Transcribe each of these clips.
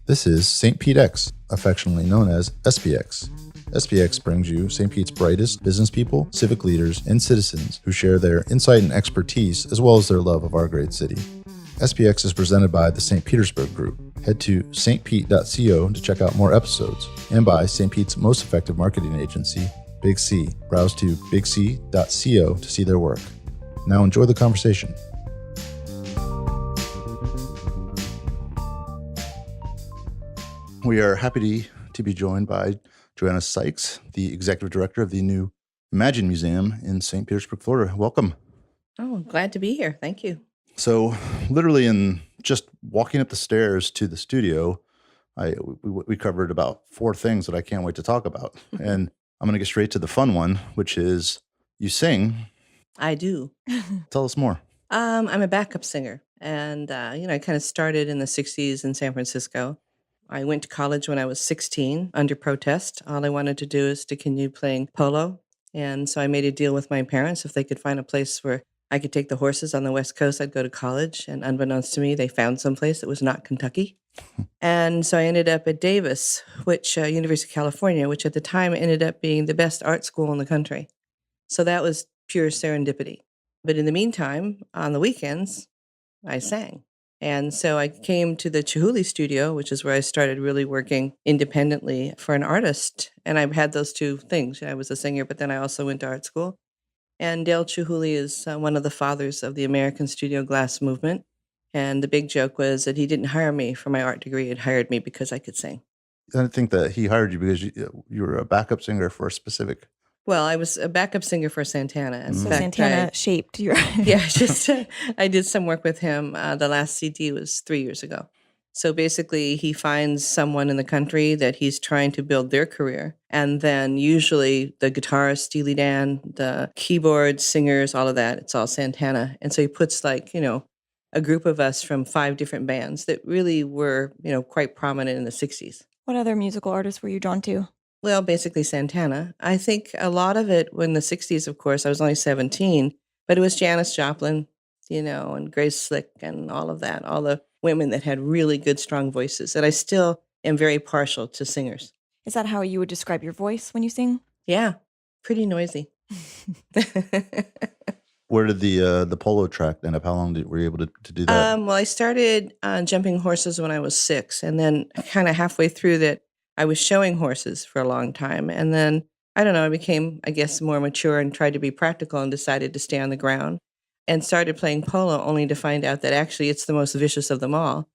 This is St. Pete X, affectionately known as SPX. SPX brings you St. Pete's brightest business people, civic leaders, and citizens who share their insight and expertise as well as their love of our great city. SPX is presented by the St. Petersburg Group. Head to stpete.co to check out more episodes, and by St. Pete's most effective marketing agency, Big C. Browse to bigc.co to see their work. Now enjoy the conversation. We are happy to be joined by Joanna Sikes, the executive director of the new Imagine Museum in St. Petersburg, Florida. Welcome. Oh, glad to be here. Thank you. So literally in just walking up the stairs to the studio, we covered about 4 things that I can't wait to talk about. And I'm going to get straight to the fun one, which is you sing. I do. Tell us more. I'm a backup singer. And, I kind of started in the 60s in San Francisco. I went to college when I was 16 under protest. All I wanted to do is to continue playing polo. And so I made a deal with my parents. If they could find a place where I could take the horses on the West Coast, I'd go to college. And unbeknownst to me, they found some place that was not Kentucky. And so I ended up at Davis, which University of California, which at the time ended up being the best art school in the country. So that was pure serendipity. But in the meantime, on the weekends, I sang. And so I came to the Chihuly studio, which is where I started really working independently for an artist. And I've had those 2 things. I was a singer, but then I also went to art school. And Dale Chihuly is one of the fathers of the American studio glass movement. And the big joke was that he didn't hire me for my art degree. He hired me because I could sing. I think that he hired you because you were a backup singer for a specific... Well, I was a backup singer for Santana. In So fact, Santana shaped your... Yeah, I did some work with him. The last CD was 3 years ago. So basically, he finds someone in the country that he's trying to build their career. And then usually the guitarist, Steely Dan, the keyboard singers, all of that, it's all Santana. And so he puts a group of us from 5 different bands that really were, quite prominent in the 60s. What other musical artists were you drawn to? Well, basically Santana. I think a lot of it in the 60s, of course, I was only 17, but it was Janis Joplin, and Grace Slick and all of that, all the women that had really good, strong voices. And I still am very partial to singers. Is that how you would describe your voice when you sing? Yeah, pretty noisy. Where did the polo track end up? How long were you able to do that? Well, I started jumping horses when I was 6, and then kind of halfway through that, I was showing horses for a long time. And then, I don't know, I became, I guess, more mature and tried to be practical and decided to stay on the ground and started playing polo only to find out that actually it's the most vicious of them all,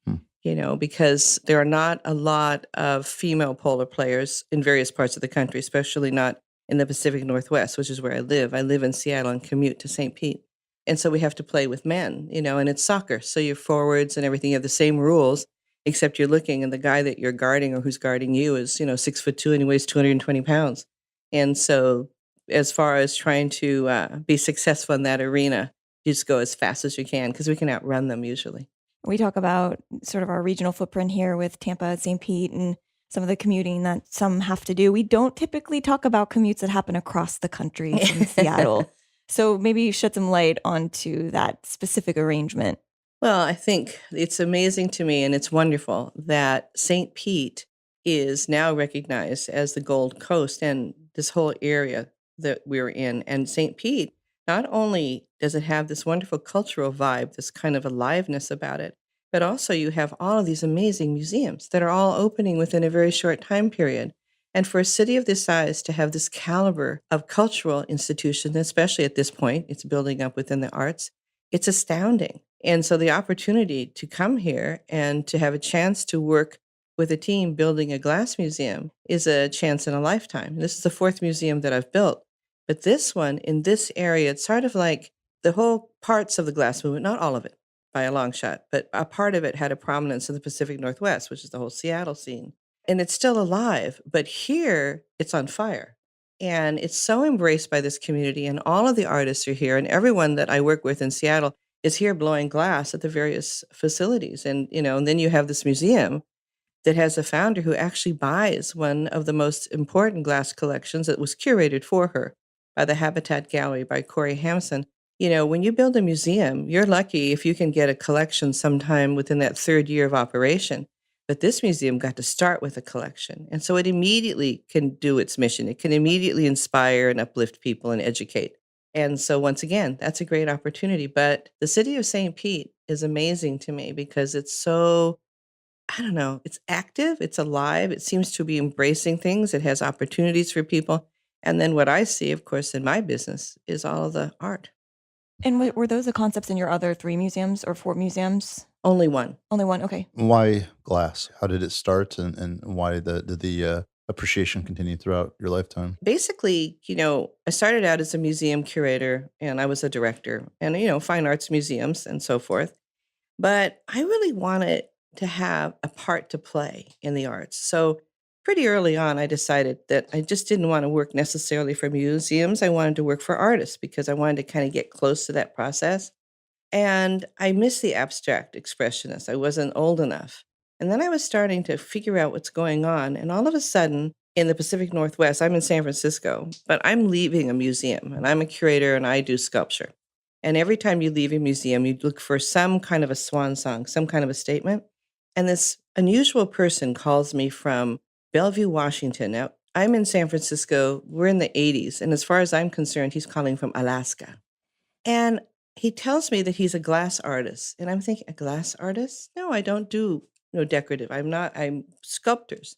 because there are not a lot of female polo players in various parts of the country, especially not in the Pacific Northwest, which is where I live. I live in Seattle and commute to St. Pete. And so we have to play with men, and it's soccer. So your forwards and everything, you have the same rules, except you're looking and the guy that you're guarding or who's guarding you is, 6'2" and he weighs 220 pounds. And so as far as trying to be successful in that arena, you just go as fast as you can because we can outrun them usually. We talk about sort of our regional footprint here with Tampa, St. Pete, and some of the commuting that some have to do. We don't typically talk about commutes that happen across the country from Seattle. So maybe shed some light onto that specific arrangement. Well, I think it's amazing to me, and it's wonderful that St. Pete is now recognized as the Gold Coast and this whole area that we're in. And St. Pete, not only does it have this wonderful cultural vibe, this kind of aliveness about it, but also you have all of these amazing museums that are all opening within a very short time period. And for a city of this size to have this caliber of cultural institution, especially at this point, it's building up within the arts, it's astounding. And so the opportunity to come here and to have a chance to work with a team building a glass museum is a chance in a lifetime. This is the 4th museum that I've built. But this one, in this area, it's sort of like the whole parts of the glass movement, not all of it by a long shot, but a part of it had a prominence in the Pacific Northwest, which is the whole Seattle scene. And it's still alive, but here it's on fire. And it's so embraced by this community, and all of the artists are here, and everyone that I work with in Seattle is here blowing glass at the various facilities. And, and then you have this museum that has a founder who actually buys one of the most important glass collections that was curated for her by the Habitat Gallery by Corey Hampson. When you build a museum, you're lucky if you can get a collection sometime within that 3rd year of operation. But this museum got to start with a collection. And so it immediately can do its mission. It can immediately inspire and uplift people and educate. And so once again, that's a great opportunity. But the city of St. Pete is amazing to me because it's so, I don't know, it's active, it's alive, it seems to be embracing things, it has opportunities for people. And then what I see, of course, in my business is all of the art. And were those the concepts in your other 3 museums or 4 museums? Only one. Only one. Okay. Why glass? How did it start, and why did the appreciation continue throughout your lifetime? Basically, I started out as a museum curator and I was a director and, fine arts museums and so forth. But I really wanted to have a part to play in the arts. So pretty early on, I decided that I just didn't want to work necessarily for museums. I wanted to work for artists because I wanted to kind of get close to that process. And I missed the abstract expressionist. I wasn't old enough. And then I was starting to figure out what's going on. And all of a sudden, in the Pacific Northwest, I'm in San Francisco, but I'm leaving a museum and I'm a curator and I do sculpture. And every time you leave a museum, you look for some kind of a swan song, some kind of a statement. And this unusual person calls me from Bellevue, Washington. Now, I'm in San Francisco. We're in the 80s. And as far as I'm concerned, he's calling from Alaska. And he tells me that he's a glass artist. And I'm thinking, a glass artist? No, I don't do decorative. I'm sculptors.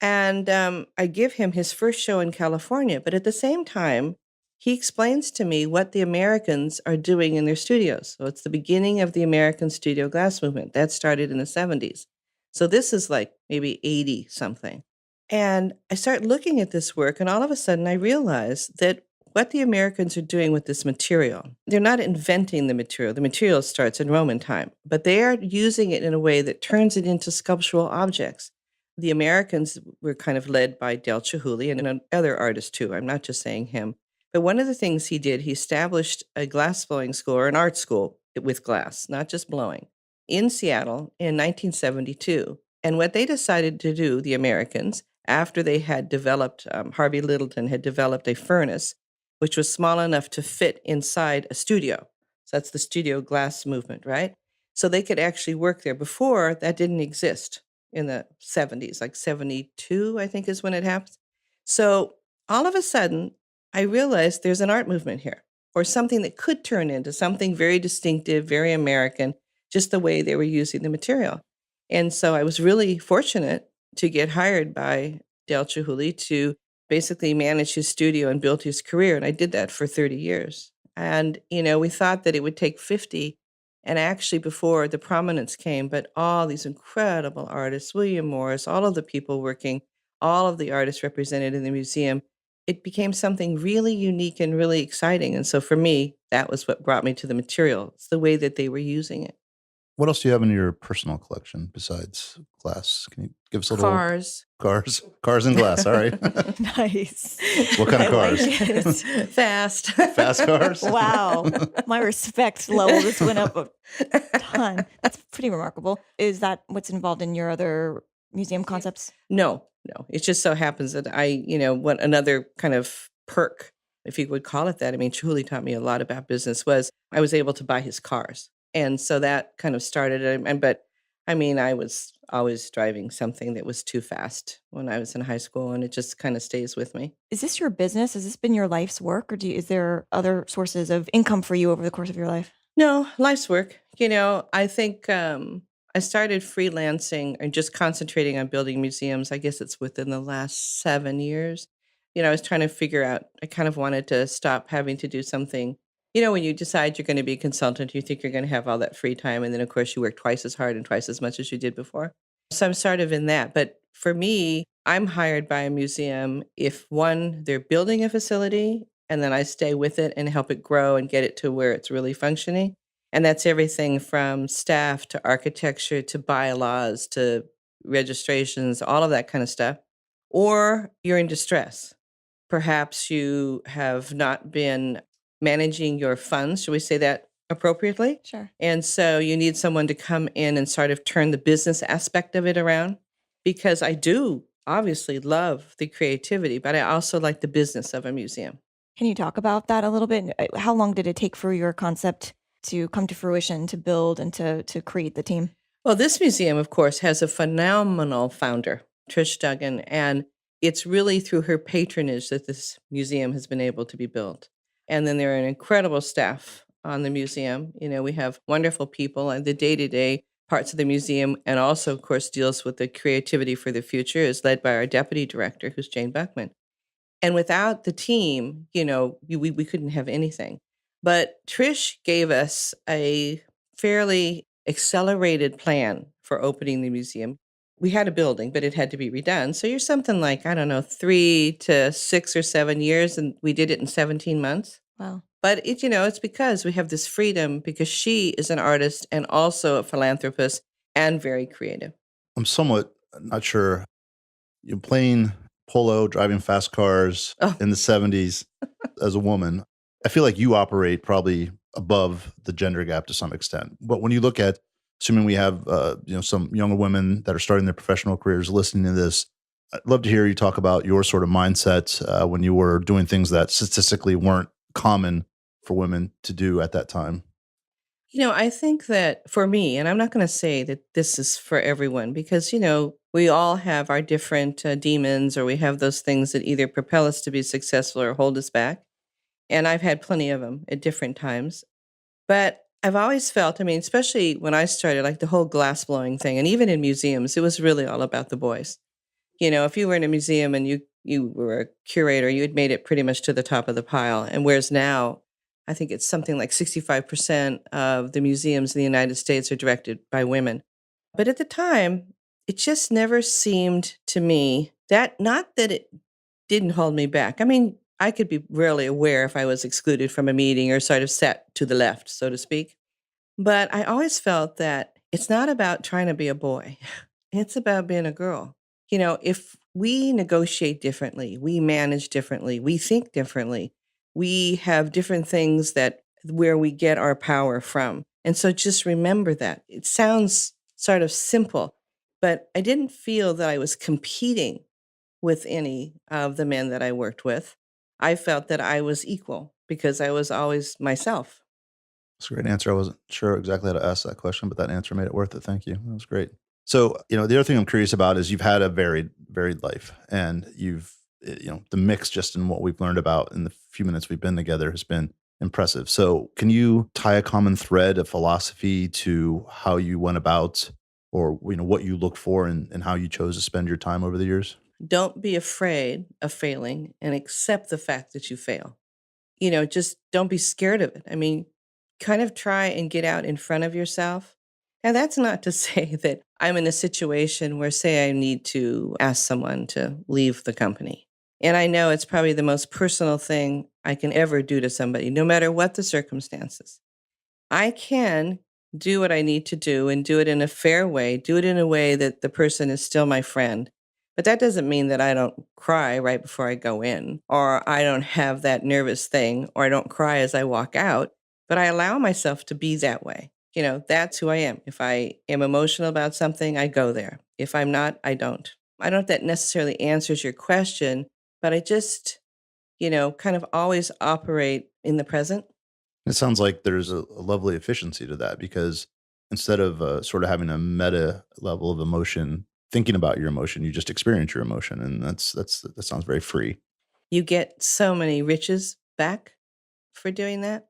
And I give him his first show in California. But at the same time, he explains to me what the Americans are doing in their studios. So it's the beginning of the American studio glass movement. That started in the 70s. So this is like maybe 80 something. And I start looking at this work, and all of a sudden I realize that what the Americans are doing with this material, they're not inventing the material. The material starts in Roman time, but they are using it in a way that turns it into sculptural objects. The Americans were kind of led by Dale Chihuly and other artists too. I'm not just saying him. But one of the things he did, he established a glass blowing school or an art school with glass, not just blowing, in Seattle in 1972. And what they decided to do, the Americans, after they had developed, Harvey Littleton had developed a furnace, which was small enough to fit inside a studio. So that's the studio glass movement, right? So they could actually work there. Before, that didn't exist in the 70s, like 72, I think is when it happened. So all of a sudden, I realized there's an art movement here, or something that could turn into something very distinctive, very American, just the way they were using the material. And so I was really fortunate to get hired by Dale Chihuly to basically manage his studio and build his career. And I did that for 30 years. And, we thought that it would take 50. And actually, before the prominence came, but all these incredible artists, William Morris, all of the people working, all of the artists represented in the museum, it became something really unique and really exciting. And so for me, that was what brought me to the material. It's the way that they were using it. What else do you have in your personal collection besides glass? Can you give us a little Cars. Cars and glass. All right. Nice. What kind of I like cars? it. Fast. Fast cars? Wow. My respect level just went up a ton. That's pretty remarkable. Is that what's involved in your other museum concepts? No. It just so happens that what another kind of perk, if you would call it that. I mean, Chihuly taught me a lot about business, was I was able to buy his cars. And so that kind of started it. But I mean, I was always driving something that was too fast when I was in high school, and it just kind of stays with me. Is this your business? Has this been your life's work, or is there other sources of income for you over the course of your life? No, life's work. I think I started freelancing and just concentrating on building museums. I guess it's within the last 7 years. I was trying to figure out, I kind of wanted to stop having to do something. When you decide you're going to be a consultant, you think you're going to have all that free time. And then, of course, you work twice as hard and twice as much as you did before. So I'm sort of in that. But for me, I'm hired by a museum if, one, they're building a facility, and then I stay with it and help it grow and get it to where it's really functioning. And that's everything from staff to architecture to bylaws to registrations, all of that kind of stuff. Or you're in distress. Perhaps you have not been managing your funds, should we say that appropriately? Sure. And so you need someone to come in and sort of turn the business aspect of it around, because I do obviously love the creativity, but I also like the business of a museum. Can you talk about that a little bit? How long did it take for your concept to come to fruition, to build and to create the team? Well, this museum, of course, has a phenomenal founder, Trish Duggan, and it's really through her patronage that this museum has been able to be built. And then there are an incredible staff on the museum. We have wonderful people, and the day-to-day parts of the museum, and also, of course, deals with the creativity for the future, is led by our deputy director, who's Jane Buckman. And without the team, we couldn't have anything. But Trish gave us a fairly accelerated plan for opening the museum. We had a building, but it had to be redone. So you're something like, I don't know, 3 to 6 or 7 years, and we did it in 17 months. Wow. But it's because we have this freedom, because she is an artist and also a philanthropist and very creative. I'm somewhat not sure. You're playing polo, driving fast cars Oh. in the 70s as a woman. I feel like you operate probably above the gender gap to some extent. But when you look at, assuming we have some younger women that are starting their professional careers listening to this, I'd love to hear you talk about your sort of mindset when you were doing things that statistically weren't common for women to do at that time. I think that for me, and I'm not going to say that this is for everyone, because, we all have our different demons, or we have those things that either propel us to be successful or hold us back. And I've had plenty of them at different times. But I've always felt, especially when I started, like the whole glass blowing thing, and even in museums, it was really all about the boys. If you were in a museum and you were a curator, you had made it pretty much to the top of the pile. And whereas now, I think it's something like 65% of the museums in the United States are directed by women. But at the time, it just never seemed to me that, not that it didn't hold me back. I could be really aware if I was excluded from a meeting or sort of set to the left, so to speak. But I always felt that it's not about trying to be a boy. It's about being a girl. If we negotiate differently, we manage differently, we think differently, we have different things that where we get our power from. And so just remember that. It sounds sort of simple, but I didn't feel that I was competing with any of the men that I worked with. I felt that I was equal because I was always myself. That's a great answer. I wasn't sure exactly how to ask that question, but that answer made it worth it. Thank you. That was great. So, the other thing I'm curious about is you've had a varied life, and you've, the mix just in what we've learned about in the few minutes we've been together has been impressive. So can you tie a common thread of philosophy to how you went about, or, what you looked for and how you chose to spend your time over the years? Don't be afraid of failing and accept the fact that you fail. Just don't be scared of it. Kind of try and get out in front of yourself. And that's not to say that I'm in a situation where, say, I need to ask someone to leave the company. And I know it's probably the most personal thing I can ever do to somebody, no matter what the circumstances. I can do what I need to do and do it in a fair way, do it in a way that the person is still my friend. But that doesn't mean that I don't cry right before I go in, or I don't have that nervous thing, or I don't cry as I walk out, but I allow myself to be that way. That's who I am. If I am emotional about something, I go there. If I'm not, I don't. I don't know if that necessarily answers your question, but I just, kind of always operate in the present. It sounds like there's a lovely efficiency to that, because instead of sort of having a meta level of emotion, thinking about your emotion, you just experience your emotion, and that sounds very free You get so many riches back for doing that.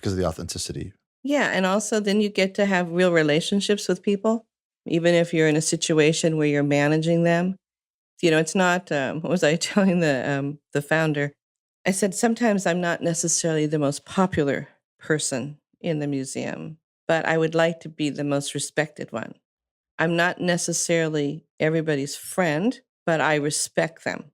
because of the authenticity. Yeah, and also then you get to have real relationships with people, even if you're in a situation where you're managing them. It's not. What was I telling the founder? I said sometimes I'm not necessarily the most popular person in the museum, but I would like to be the most respected one. I'm not necessarily everybody's friend, but I respect them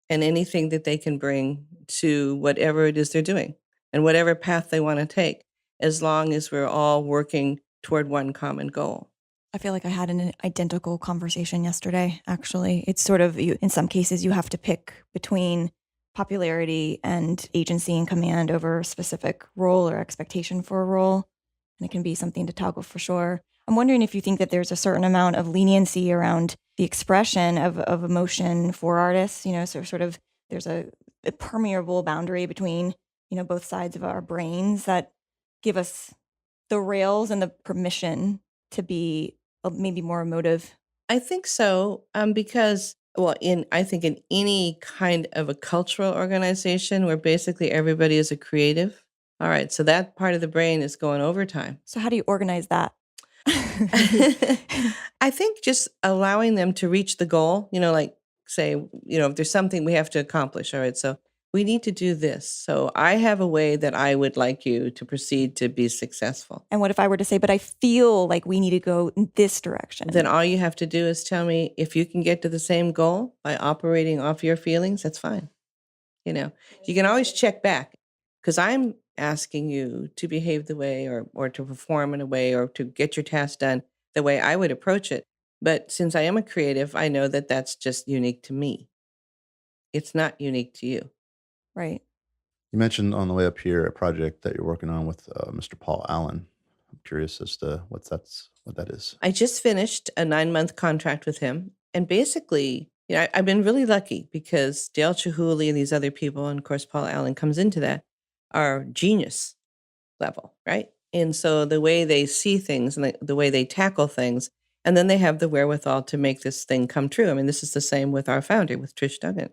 and anything that they can bring to whatever it is they're doing and whatever path they want to take, as long as we're all working toward one common goal. I feel like I had an identical conversation yesterday, actually. It's sort of, in some cases, you have to pick between popularity and agency and command over a specific role or expectation for a role. And it can be something to toggle for sure. I'm wondering if you think that there's a certain amount of leniency around the expression of emotion for artists, so sort of there's a permeable boundary between, both sides of our brains that give us the rails and the permission to be maybe more emotive? I think so, because well, I think in any kind of a cultural organization where basically everybody is a creative, all right, so that part of the brain is going overtime. So how do you organize that? I think just allowing them to reach the goal, like say, if there's something we have to accomplish, all right, so we need to do this. So I have a way that I would like you to proceed to be successful. And what if I were to say, but I feel like we need to go in this direction? Then all you have to do is tell me if you can get to the same goal by operating off your feelings, that's fine. You can always check back because I'm asking you to behave the way or to perform in a way or to get your task done the way I would approach it. But since I am a creative, I know that that's just unique to me. It's not unique to you. Right. You mentioned on the way up here a project that you're working on with Mr. Paul Allen. I'm curious as to what that is. I just finished a 9-month contract with him. And basically, I've been really lucky because Dale Chihuly and these other people, and of course, Paul Allen comes into that, are genius level, right? And so the way they see things and the way they tackle things, and then they have the wherewithal to make this thing come true. I mean, this is the same with our founder, with Trish Duggan.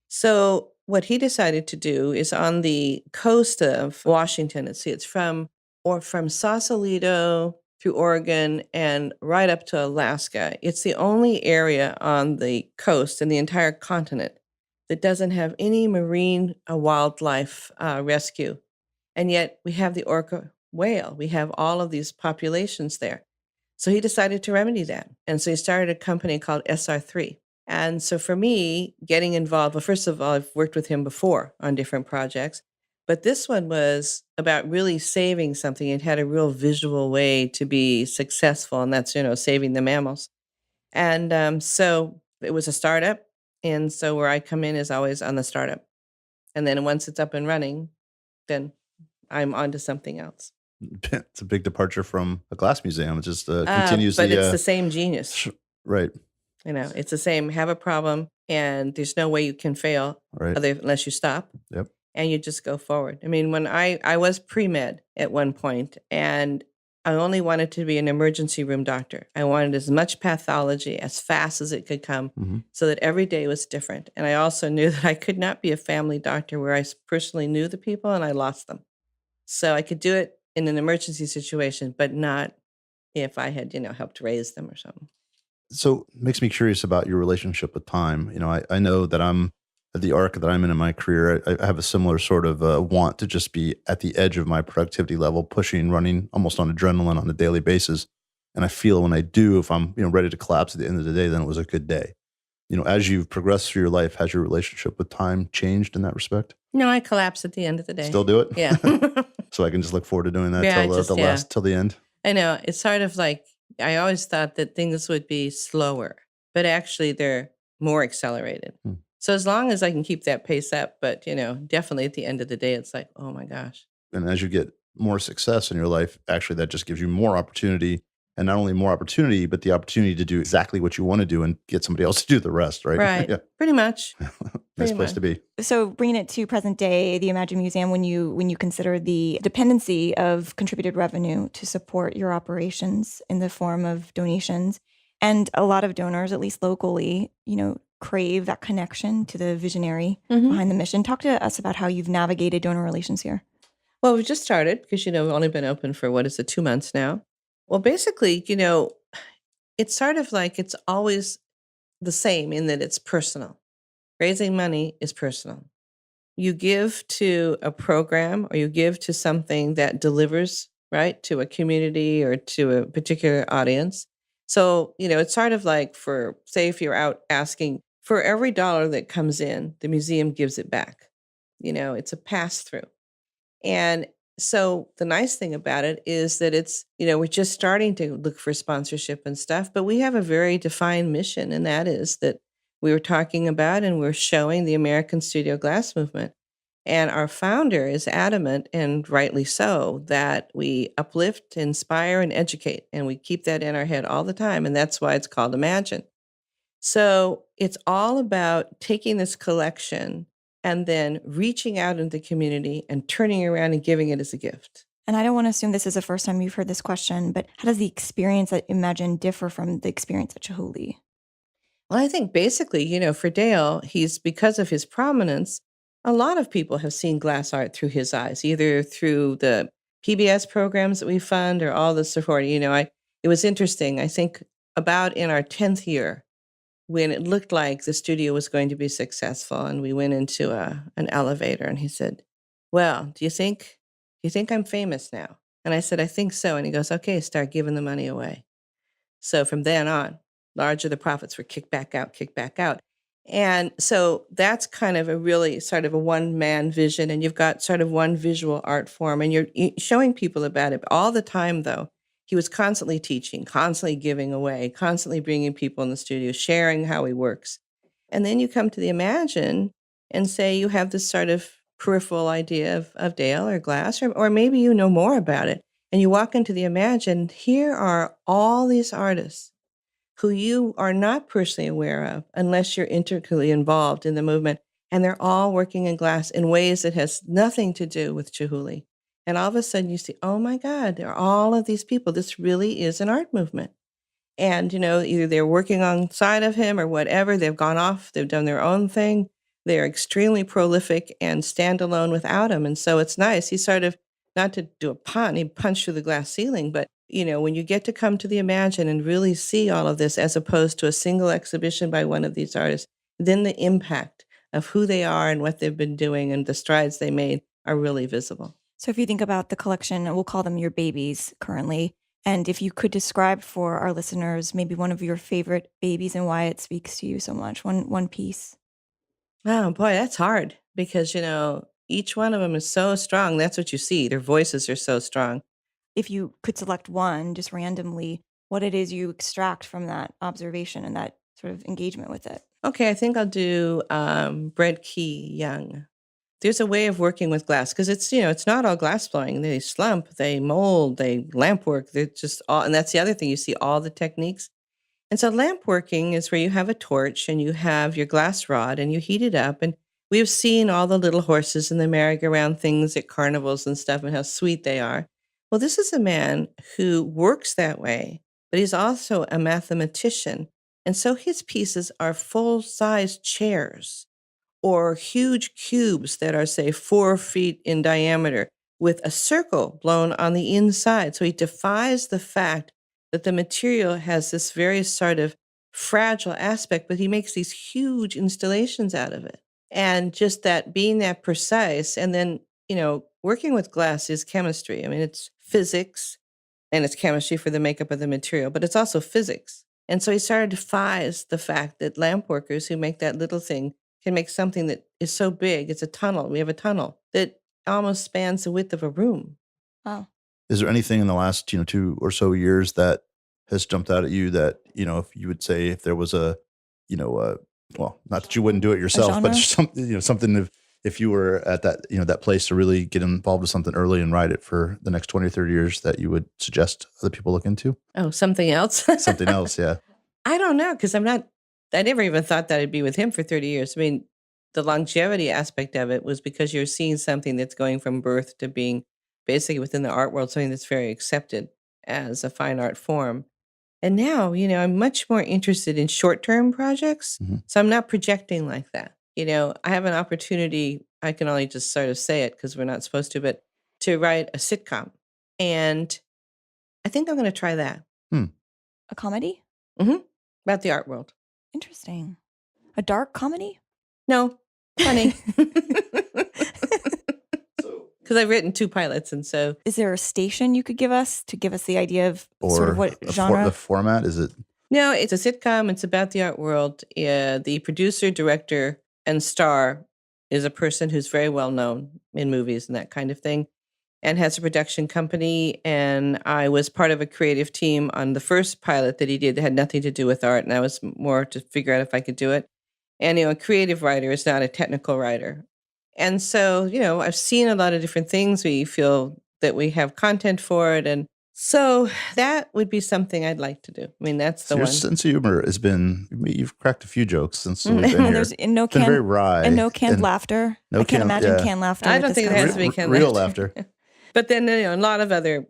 So what he decided to do is on the coast of Washington, it's from Sausalito through Oregon and right up to Alaska. It's the only area on the coast in the entire continent that doesn't have any marine wildlife rescue. And yet we have the orca whale. We have all of these populations there. So he decided to remedy that. And so he started a company called SR3. And so for me, getting involved, well, first of all, I've worked with him before on different projects, but this one was about really saving something. It had a real visual way to be successful, and that's, saving the mammals. And so it was a startup. And so where I come in is always on the startup. And then once it's up and running, then I'm on to something else. It's a big departure from a glass museum. It just continues but it's the same genius. Right. It's the same. Have a problem, and there's no way you can fail Right. unless you stop. Yep. And you just go forward. I mean, when I was pre-med at one point, and I only wanted to be an emergency room doctor. I wanted as much pathology as fast as it could come so that every day was different. And I also knew that I could not be a family doctor where I personally knew the people and I lost them. So I could do it in an emergency situation, but not if I had, helped raise them or something. So it makes me curious about your relationship with time. I know that I'm at the arc that I'm in my career. I have a similar sort of want to just be at the edge of my productivity level, pushing, running almost on adrenaline on a daily basis. And I feel when I do, if I'm ready to collapse at the end of the day, then it was a good day. As you've progressed through your life, has your relationship with time changed in that respect? No, I collapse at the end of the day. Still do it? Yeah. So I can just look forward to doing that Yeah, till the end. I know. It's sort of like I always thought that things would be slower, but actually they're more accelerated. So as long as I can keep that pace up, but definitely at the end of the day, it's like, oh my gosh. And as you get more success in your life, actually that just gives you more opportunity, and not only more opportunity, but the opportunity to do exactly what you want to do and get somebody else to do the rest, right? Right. Yeah. Pretty much. Nice place to be. So bringing it to present day, the Imagine Museum, when you consider the dependency of contributed revenue to support your operations in the form of donations, and a lot of donors, at least locally, crave that connection to the visionary behind the mission. Talk to us about how you've navigated donor relations here. Well, we've just started because, we've only been open for 2 months now. Well, basically, it's sort of like it's always the same in that it's personal. Raising money is personal. You give to a program or you give to something that delivers, right, to a community or to a particular audience. So, it's sort of like say if you're out asking for every dollar that comes in, the museum gives it back. It's a pass through. And so the nice thing about it is that it's, we're just starting to look for sponsorship and stuff, but we have a very defined mission. And that is that we were talking about and we're showing the American Studio Glass movement. And our founder is adamant, and rightly so, that we uplift, inspire, and educate. And we keep that in our head all the time. And that's why it's called Imagine. So it's all about taking this collection and then reaching out into the community and turning around and giving it as a gift. And I don't want to assume this is the first time you've heard this question, but how does the experience at Imagine differ from the experience at Chihuly? Well, I think basically, for Dale, because of his prominence, a lot of people have seen glass art through his eyes, either through the PBS programs that we fund or all the support. It was interesting. I think about in our 10th year, when it looked like the studio was going to be successful, and we went into an elevator, and he said, "Well, do you think I'm famous now?" And I said, "I think so." And he goes, "Okay, start giving the money away." So from then on, larger the profits were kicked back out, kicked back out. And so that's kind of a really sort of a one-man vision, and you've got sort of one visual art form, and you're showing people about it all the time, though. He was constantly teaching, constantly giving away, constantly bringing people in the studio, sharing how he works. And then you come to the Imagine and say you have this sort of peripheral idea of Dale or glass, or maybe you know more about it. And you walk into the Imagine, here are all these artists who you are not personally aware of unless you're intricately involved in the movement. And they're all working in glass in ways that has nothing to do with Chihuly. And all of a sudden you see, oh my God, there are all of these people. This really is an art movement. And, either they're working alongside of him or whatever. They've gone off, they've done their own thing. They're extremely prolific and stand alone without him. And so it's nice. He sort of, not to do a pun, he punched through the glass ceiling, but when you get to come to the Imagine and really see all of this as opposed to a single exhibition by one of these artists, then the impact of who they are and what they've been doing and the strides they made are really visible. So if you think about the collection, we'll call them your babies currently, and if you could describe for our listeners maybe one of your favorite babies and why it speaks to you so much, one piece. Oh boy, that's hard because, each one of them is so strong. That's what you see. Their voices are so strong. If you could select one just randomly, what it is you extract from that observation and that sort of engagement with it. Okay, I think I'll do Brett Key Young. There's a way of working with glass because it's not all glass blowing. They slump, they mold, they lamp work. They're just all, and that's the other thing. You see all the techniques. And so lamp working is where you have a torch and you have your glass rod and you heat it up. And we've seen all the little horses and the merry-go-round things at carnivals and stuff and how sweet they are. Well, this is a man who works that way, but he's also a mathematician. And so his pieces are full-size chairs or huge cubes that are, say, 4 feet in diameter with a circle blown on the inside. So he defies the fact that the material has this very sort of fragile aspect, but he makes these huge installations out of it. And just that being that precise, and then, working with glass is chemistry. I mean, it's physics and it's chemistry for the makeup of the material, but it's also physics. And so he sort of defies the fact that lamp workers who make that little thing can make something that is so big. It's a tunnel. We have a tunnel that almost spans the width of a room. Wow. Is there anything in the last 2 or so years that has jumped out at you that if you would say if there was a well, not that you wouldn't do it yourself, but something something if you were at that that place to really get involved with something early and ride it for the next 20 or 30 years that you would suggest other people look into? Oh, something else? Something else, yeah. I don't know, because I never even thought that I'd be with him for 30 years. I mean, the longevity aspect of it was because you're seeing something that's going from birth to being basically within the art world, something that's very accepted as a fine art form. And now, I'm much more interested in short-term projects. Mm-hmm. So I'm not projecting like that. I have an opportunity, I can only just sort of say it because we're not supposed to, but to write a sitcom. And I think I'm going to try that. A comedy? Mm-hmm. About the art world. Interesting. A dark comedy? No, funny. Because I've written 2 pilots, and so... Is there a station you could give us to give us the idea of or sort of what genre? The format, is it? No, it's a sitcom. It's about the art world. The producer, director, and star is a person who's very well known in movies and that kind of thing, and has a production company. And I was part of a creative team on the first pilot that he did that had nothing to do with art, and I was more to figure out if I could do it. And, a creative writer is not a technical writer. And so, I've seen a lot of different things. We feel that we have content for it. And so that would be something I'd like to do. I mean, that's the Your one. sense of humor has been, you've cracked a few jokes since we've been here. There's no It's been very wry. and no canned laughter. I can't imagine canned laughter. I don't think it has to be canned real laughter. laughter. But then, a lot of other,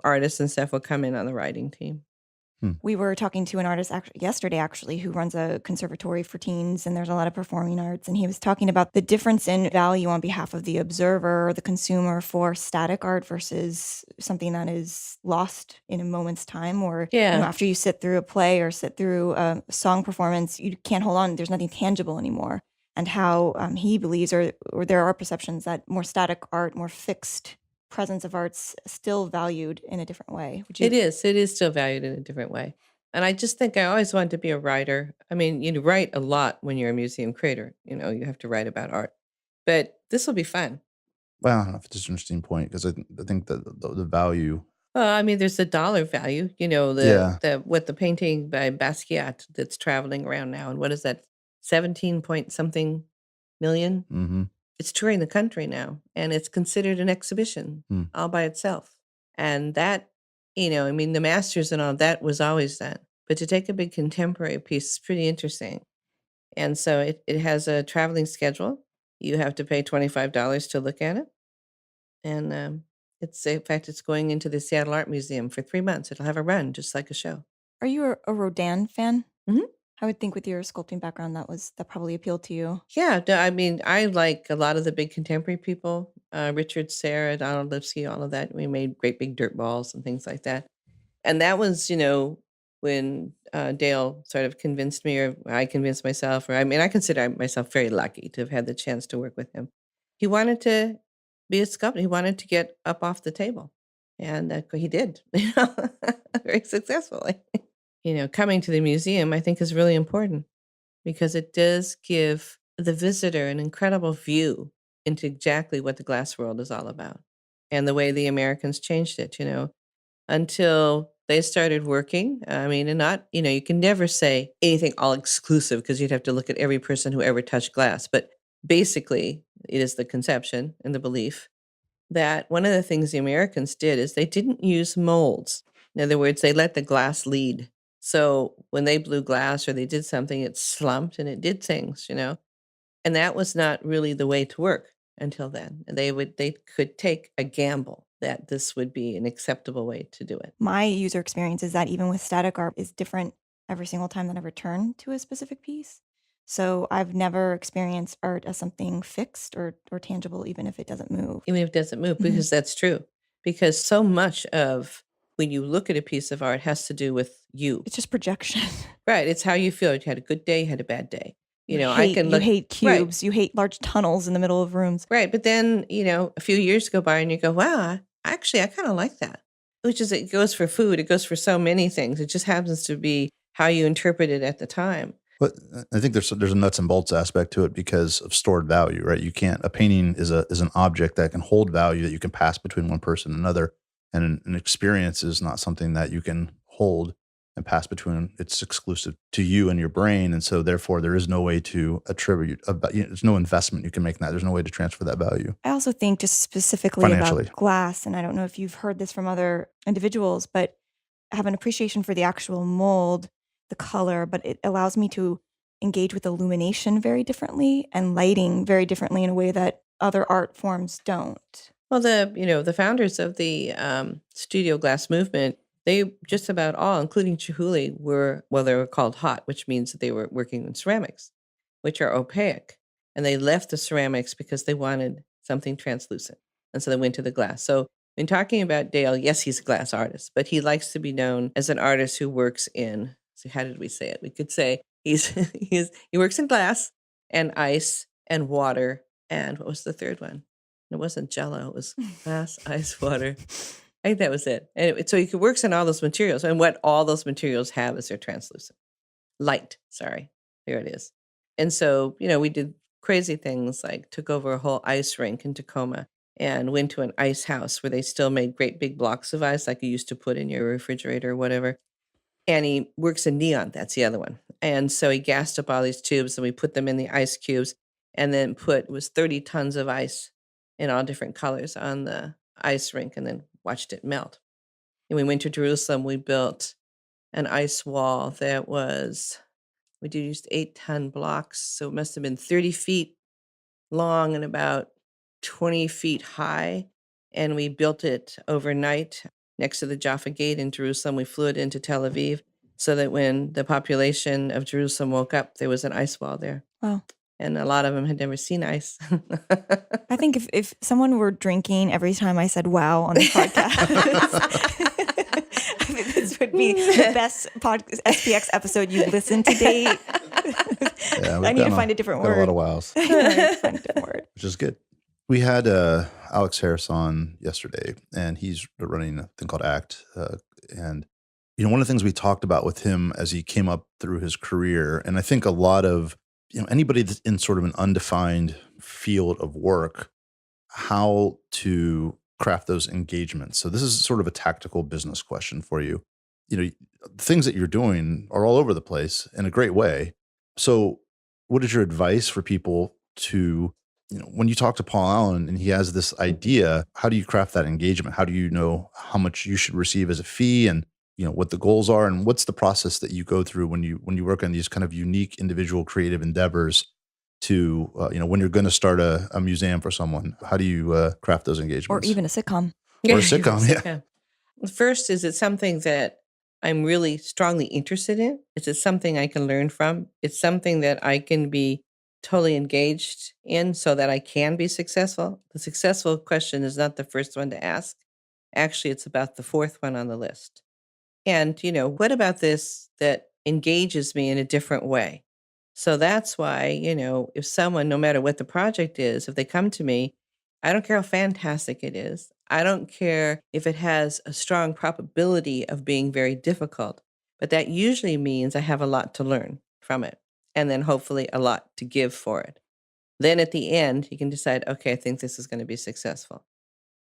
artists and stuff will come in on the writing team. We were talking to an artist yesterday, actually, who runs a conservatory for teens, and there's a lot of performing arts. And he was talking about the difference in value on behalf of the observer or the consumer for static art versus something that is lost in a moment's time. Or Yeah. after you sit through a play or sit through a song performance, you can't hold on. There's nothing tangible anymore. And how he believes, or there are perceptions that more static art, more fixed presence of art's still valued in a different way. It is still valued in a different way. And I just think I always wanted to be a writer. I mean, you write a lot when you're a museum curator. You have to write about art. But this will be fun. Well, I don't know if it's an interesting point because I think that the value. Well, I mean, there's a dollar value, Yeah. the painting by Basquiat that's traveling around now. And what is that? 17 point something million? Mm-hmm. It's touring the country now, and it's considered an exhibition all by itself. And that, I mean, the masters and all that was always that. But to take a big contemporary piece is pretty interesting. And so it has a traveling schedule. You have to pay $25 to look at it. And in fact, it's going into the Seattle Art Museum for 3 months. It'll have a run, just like a show. Are you a Rodin fan? Mhm. I would think with your sculpting background, that probably appealed to you. Yeah, I mean, I like a lot of the big contemporary people, Richard Serra, Donald Lipsky, all of that. We made great big dirt balls and things like that. And that was, when Dale sort of convinced me, or I convinced myself, or I mean, I consider myself very lucky to have had the chance to work with him. He wanted to be a sculptor. He wanted to get up off the table. And he did, very successfully. Coming to the museum, I think, is really important because it does give the visitor an incredible view into exactly what the glass world is all about and the way the Americans changed it, until they started working. I mean, and not, you can never say anything all exclusive because you'd have to look at every person who ever touched glass. But basically, it is the conception and the belief that one of the things the Americans did is they didn't use molds. In other words, they let the glass lead. So when they blew glass or they did something, it slumped and it did things, and that was not really the way to work until then. They could take a gamble that this would be an acceptable way to do it. My user experience is that even with static art is different every single time that I return to a specific piece. So I've never experienced art as something fixed or tangible, even if it doesn't move. Even if it doesn't move, because that's true. Because so much of when you look at a piece of art has to do with you. It's just projection. Right. It's how you feel. You had a good day, you had a bad day. I can look. You hate cubes. Right. You hate large tunnels in the middle of rooms. Right. But then, a few years go by and you go, wow, I kind of like that. Which is, it goes for food. It goes for so many things. It just happens to be how you interpret it at the time. But I think there's a nuts and bolts aspect to it because of stored value, right? A painting is an object that can hold value that you can pass between one person and another. And an experience is not something that you can hold and pass between. It's exclusive to you and your brain. And so therefore there is no way to attribute, there's no investment you can make in that. There's no way to transfer that value. I also think just specifically about glass, and I don't know if you've heard this from other individuals, but I have an appreciation for the actual mold, the color, but it allows me to engage with illumination very differently and lighting very differently in a way that other art forms don't. Well, the founders of the studio glass movement, they just about all, including Chihuly, they were called hot, which means that they were working in ceramics, which are opaque. And they left the ceramics because they wanted something translucent. And so they went to the glass. So in talking about Dale, yes, he's a glass artist, but he likes to be known as an artist who works in, so how did we say it? We could say he works in glass and ice and water. And what was the third one? It wasn't Jello. It was glass, ice, water. I think that was it. And so he works in all those materials. And what all those materials have is they're translucent. Light, sorry. Here it is. And so, we did crazy things like took over a whole ice rink in Tacoma and went to an ice house where they still made great big blocks of ice like you used to put in your refrigerator or whatever. And he works in neon. That's the other one. And so he gassed up all these tubes and we put them in the ice cubes and then it was 30 tons of ice in all different colors on the ice rink and then watched it melt. And we went to Jerusalem. We built an ice wall that we used 8-ton blocks. So it must have been 30 feet long and about 20 feet high. and we built it overnight next to the Jaffa Gate in Jerusalem. We flew it into Tel Aviv so that when the population of Jerusalem woke up, there was an ice wall there. Wow. And a lot of them had never seen ice. I think if someone were drinking every time I said wow on the podcast, I think this would be the best SPX episode you've listened to date. Yeah, I need to find a different word. A lot of wows, I need to find a different word. which is good. We had Alex Harris on yesterday, and he's running a thing called ACT. And one of the things we talked about with him as he came up through his career, and I think a lot of anybody that's in sort of an undefined field of work, how to craft those engagements. So this is sort of a tactical business question for you. The things that you're doing are all over the place in a great way. So what is your advice for people to, when you talk to Paul Allen and he has this idea, how do you craft that engagement? How do you know how much you should receive as a fee, and what the goals are, and what's the process that you go through when you work on these kind of unique individual creative endeavors to when you're going to start a museum for someone? How do you craft those engagements? Or even a sitcom. Or a sitcom, yeah. First, is it something that I'm really strongly interested in? Is it something I can learn from? It's something that I can be totally engaged in so that I can be successful. The successful question is not the first one to ask. Actually, it's about the fourth one on the list. And, what about this that engages me in a different way? So that's why, if someone, no matter what the project is, if they come to me, I don't care how fantastic it is. I don't care if it has a strong probability of being very difficult, but that usually means I have a lot to learn from it, and then hopefully a lot to give for it. Then at the end, you can decide, okay, I think this is going to be successful.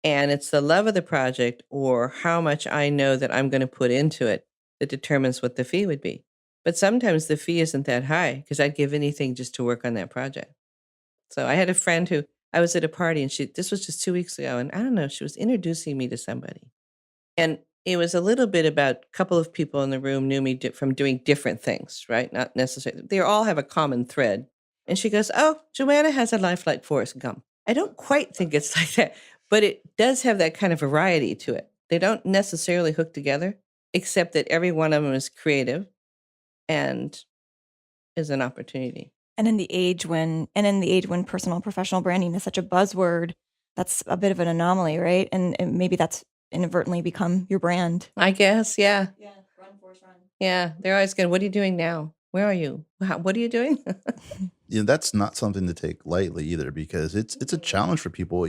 And it's the love of the project or how much I know that I'm going to put into it that determines what the fee would be. But sometimes the fee isn't that high because I'd give anything just to work on that project. So I had a friend who I was at a party, and this was just 2 weeks ago, and I don't know, she was introducing me to somebody. And it was a little bit about a couple of people in the room knew me from doing different things, right? Not necessarily. They all have a common thread. And she goes, "Oh, Joanna has a life like Forrest Gump." I don't quite think it's like that, but it does have that kind of variety to it. They don't necessarily hook together, except that every one of them is creative and is an opportunity. And in the age when personal and professional branding is such a buzzword, that's a bit of an anomaly, right? And maybe that's inadvertently become your brand. I guess, yeah. Yeah, run, Forrest, run. Yeah, they're always going, "What are you doing now? Where are you? What are you doing?" That's not something to take lightly either, because it's a challenge for people.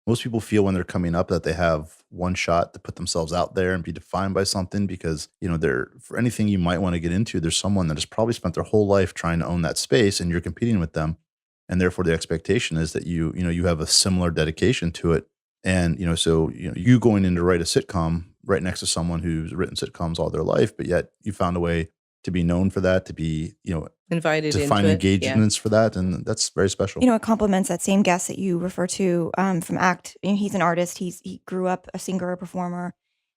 Most people feel when they're coming up that they have one shot to put themselves out there and be defined by something, because they're, for anything you might want to get into, there's someone that has probably spent their whole life trying to own that space, and you're competing with them, and therefore the expectation is that you have a similar dedication to it. And so you going in to write a sitcom right next to someone who's written sitcoms all their life, but yet you found a way to be known for that, to be Invited to into find it. engagements for that, and that's very special. It complements that same guest that you refer to from ACT. He's an artist. He grew up a singer, a performer,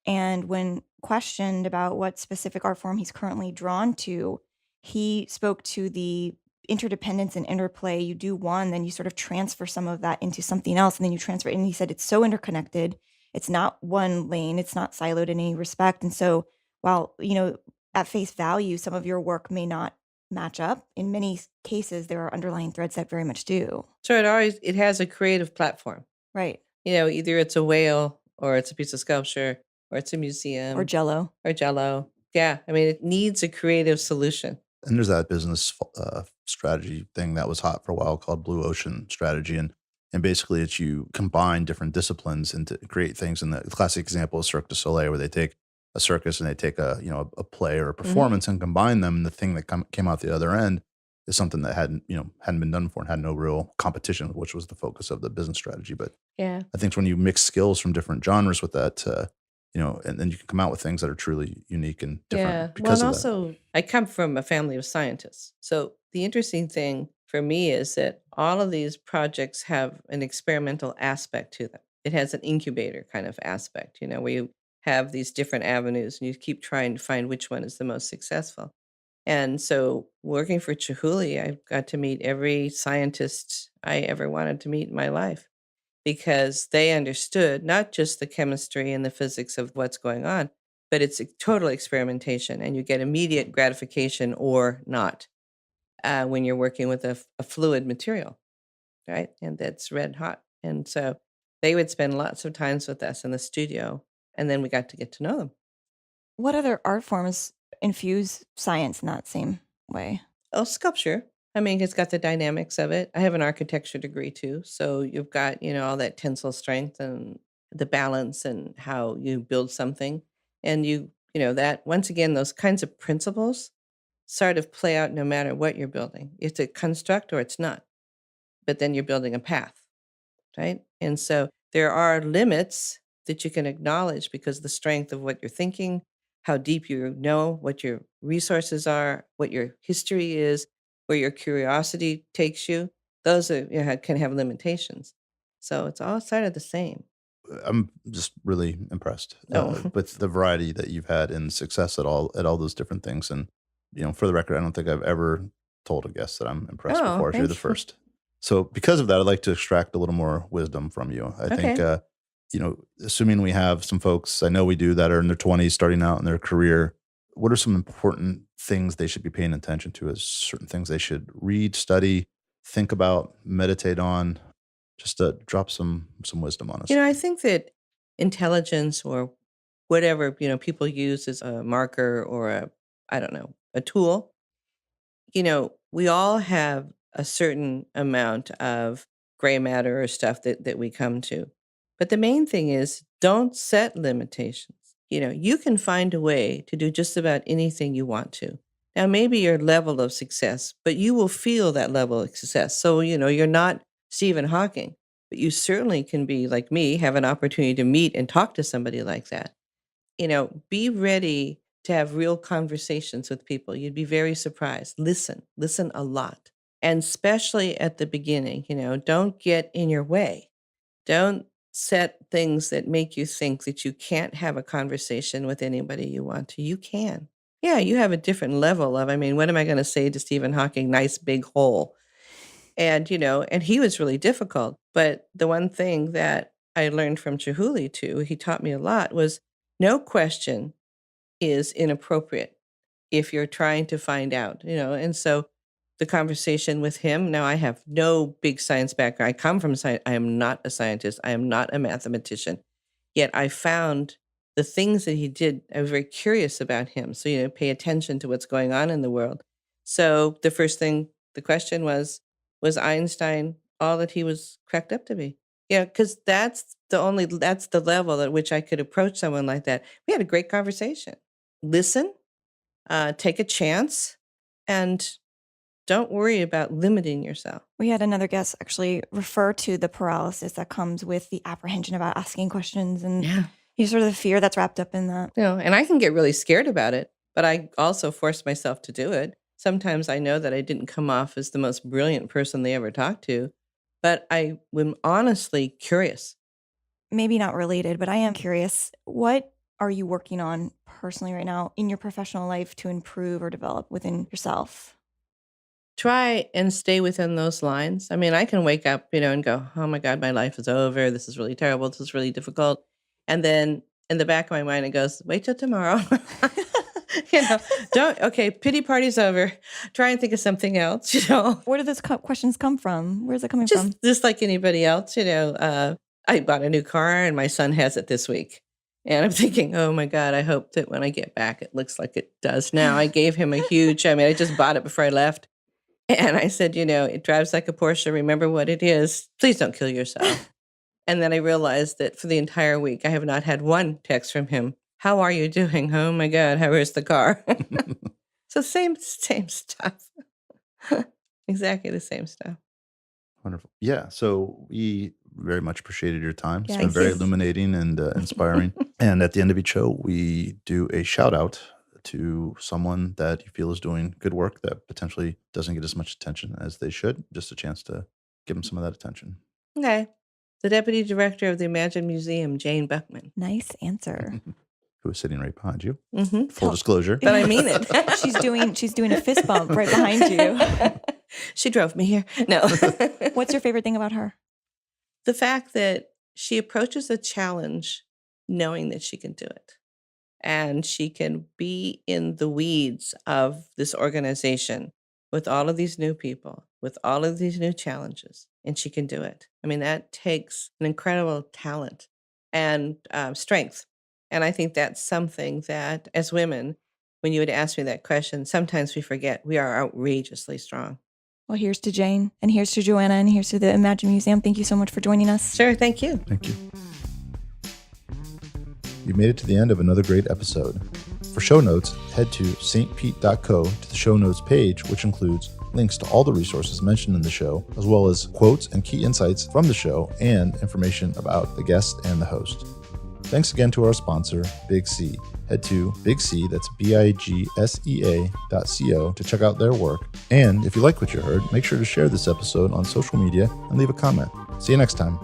and when questioned about what specific art form he's currently drawn to, he spoke to the interdependence and interplay. You do one, then you sort of transfer some of that into something else, and then you transfer it. And he said it's so interconnected. It's not one lane. It's not siloed in any respect. And so while, at face value, some of your work may not match up, in many cases, there are underlying threads that very much do. So it has a creative platform. Right. Either it's a whale, or it's a piece of sculpture, or it's a museum. Or Jell-O. Yeah. I mean, it needs a creative solution. And there's that business strategy thing that was hot for a while called Blue Ocean strategy. And basically it's you combine different disciplines and to create things. And the classic example is Cirque du Soleil, where they take a circus and they take a play or a performance and combine them. And the thing that came out the other end is something that hadn't been done before and had no real competition, which was the focus of the business strategy. But yeah, I think when you mix skills from different genres with that, and then you can come out with things that are truly unique and different because of that. Also, I come from a family of scientists. So the interesting thing for me is that all of these projects have an experimental aspect to them. It has an incubator kind of aspect, where you have these different avenues and you keep trying to find which one is the most successful. And so working for Chihuly, I got to meet every scientist I ever wanted to meet in my life. because they understood not just the chemistry and the physics of what's going on, but it's a total experimentation, and you get immediate gratification or not when you're working with a fluid material, right? And that's red hot. And so they would spend lots of times with us in the studio, and then we got to get to know them. What other art forms infuse science in that same way? Oh, sculpture. I mean, it's got the dynamics of it. I have an architecture degree too. So you've got, all that tensile strength and the balance and how you build something. And that once again, those kinds of principles sort of play out no matter what you're building. It's a construct or it's not, but then you're building a path, right? And so there are limits that you can acknowledge because of the strength of what you're thinking, how deep you know, what your resources are, what your history is, where your curiosity takes you. Those are, can have limitations. So it's all sort of the same. I'm just really impressed Oh. with the variety that you've had and success at all those different things. And for the record, I don't think I've ever told a guest that I'm impressed Oh, before. You're thank the you. first. So because of that, I'd like to extract a little more wisdom from you. I think, assuming we have some folks, I know we do, that are in their 20s, starting out in their career, what are some important things they should be paying attention to, as certain things they should read, study, think about, meditate on? Just to drop some wisdom on us. I think that intelligence or whatever, people use as a marker or a tool, we all have a certain amount of gray matter or stuff that we come to. But the main thing is don't set limitations. You can find a way to do just about anything you want to. Now, maybe your level of success, but you will feel that level of success. So, you're not Stephen Hawking, but you certainly can be like me, have an opportunity to meet and talk to somebody like that. Be ready to have real conversations with people. You'd be very surprised. Listen a lot. And especially at the beginning, don't get in your way. Don't set things that make you think that you can't have a conversation with anybody you want to. You can. Yeah, you have a different level of, what am I going to say to Stephen Hawking? Nice big hole. And, and he was really difficult. But the one thing that I learned from Chihuly too, he taught me a lot, was no question is inappropriate if you're trying to find out, and so the conversation with him, now I have no big science background. I come from science. I am not a scientist. I am not a mathematician. Yet I found the things that he did, I was very curious about him. So, pay attention to what's going on in the world. So the first thing, the question was Einstein all that he was cracked up to be? Because that's the level at which I could approach someone like that. We had a great conversation. Listen, take a chance, and don't worry about limiting yourself. We had another guest actually refer to the paralysis that comes with the apprehension about asking questions and sort of the fear that's wrapped up in that. And I can get really scared about it, but I also force myself to do it. Sometimes I know that I didn't come off as the most brilliant person they ever talked to, but I am honestly curious. Maybe not related, but I am curious. What are you working on personally right now in your professional life to improve or develop within yourself? Try and stay within those lines. I can wake up, and go, oh my God, my life is over. This is really terrible. This is really difficult. And then in the back of my mind, it goes, wait till tomorrow. Pity party's over. Try and think of something else, Where do those questions come from? Where's it coming from? Just like anybody else, I bought a new car and my son has it this week. And I'm thinking, oh my God, I hope that when I get back, it looks like it does now. I gave him a huge, I just bought it before I left. And I said, it drives like a Porsche. Remember what it is. Please don't kill yourself. And then I realized that for the entire week, I have not had one text from him. How are you doing? Oh my God, how is the car? So same stuff. Exactly the same stuff. Wonderful. Yeah. So we very much appreciated your time. It's Yeah, been very yes. illuminating and inspiring. And at the end of each show, we do a shout out to someone that you feel is doing good work that potentially doesn't get as much attention as they should. Just a chance to give them some of that attention. Okay. The Deputy Director of the Imagine Museum, Jane Buckman. Nice answer. Who is sitting right behind you. Mm-hmm. Full disclosure. But I mean it. She's doing a fist bump right behind you. She drove me here. No. What's your favorite thing about her? the fact that she approaches a challenge knowing that she can do it. And she can be in the weeds of this organization with all of these new people, with all of these new challenges, and she can do it. I mean, that takes an incredible talent and strength. And I think that's something that, as women, when you would ask me that question, sometimes we forget we are outrageously strong. Well, here's to Jane, and here's to Joanna, and here's to the Imagine Museum. Thank you so much for joining us. Sure, thank you. Thank you. You made it to the end of another great episode. For show notes, head to stpete.co to the show notes page, which includes links to all the resources mentioned in the show, as well as quotes and key insights from the show and information about the guest and the host. Thanks again to our sponsor, Big C. Head to Big C, that's BIGSEA.co to check out their work. And if you like what you heard, make sure to share this episode on social media and leave a comment. See you next time.